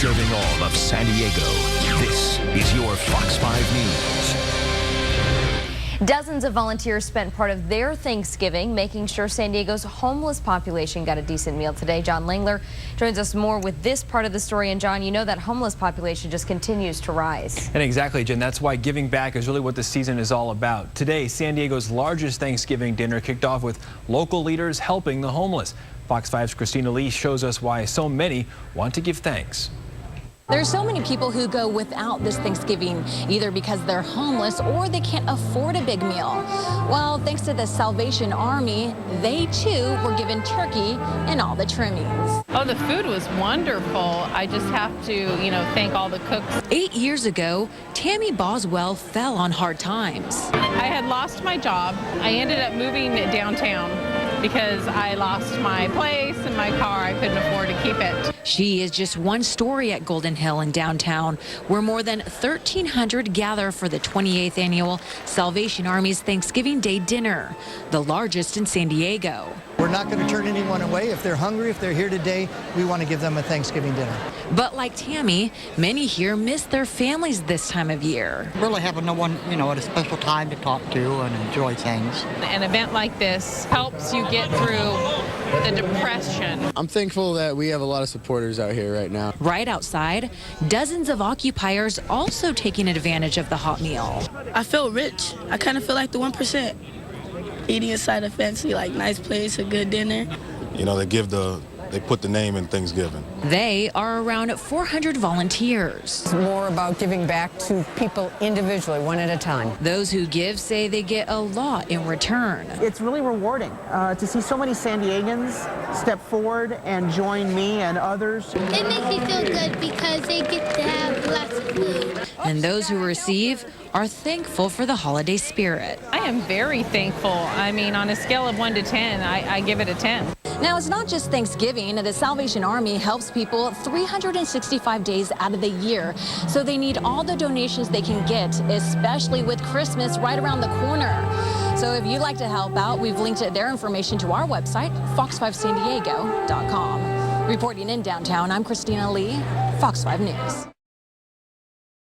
Serving all of San Diego, this is your Fox 5 News. Dozens of volunteers spent part of their Thanksgiving making sure San Diego's homeless population got a decent meal today. John Langler joins us more with this part of the story. And John, you know that homeless population just continues to rise. And exactly, Jen, that's why giving back is really what this season is all about. Today, San Diego's largest Thanksgiving dinner kicked off with local leaders helping the homeless. Fox 5's Christina Lee shows us why so many want to give thanks. There's so many people who go without this Thanksgiving, either because they're homeless or they can't afford a big meal. Well, thanks to the Salvation Army, they too were given turkey and all the trimmings. Oh, the food was wonderful. I just have to, thank all the cooks. 8 years ago, Tammy Boswell fell on hard times. I had lost my job. I ended up moving downtown because I lost my place and my car. I couldn't afford to keep it. She is just one story at Golden Hill in downtown, where more than 1,300 gather for the 28th annual Salvation Army's Thanksgiving Day dinner, the largest in San Diego. We're not going to turn anyone away. If they're hungry, if they're here today, we want to give them a Thanksgiving dinner. But like Tammy, many here miss their families this time of year. Really having no one, at a special time to talk to and enjoy things. An event like this helps you get through the depression. I'm thankful that we have a lot of supporters out here right now. Right outside, dozens of occupiers also taking advantage of the hot meal. I feel rich. I kind of feel like the 1%. Eating inside a fancy, nice place, a good dinner. They put the name in Thanksgiving. They are around 400 volunteers. It's more about giving back to people individually, one at a time. Those who give say they get a lot in return. It's really rewarding to see so many San Diegans step forward and join me and others. It makes me feel good because they get to have lots of food. And those who receive are thankful for the holiday spirit. I am very thankful. I mean, on a scale of 1 to 10, I give it a 10. Now, it's not just Thanksgiving. The Salvation Army helps people 365 days out of the year. So they need all the donations they can get, especially with Christmas right around the corner. So if you'd like to help out, we've linked their information to our website, fox5sandiego.com. Reporting in downtown, I'm Christina Lee, Fox 5 News.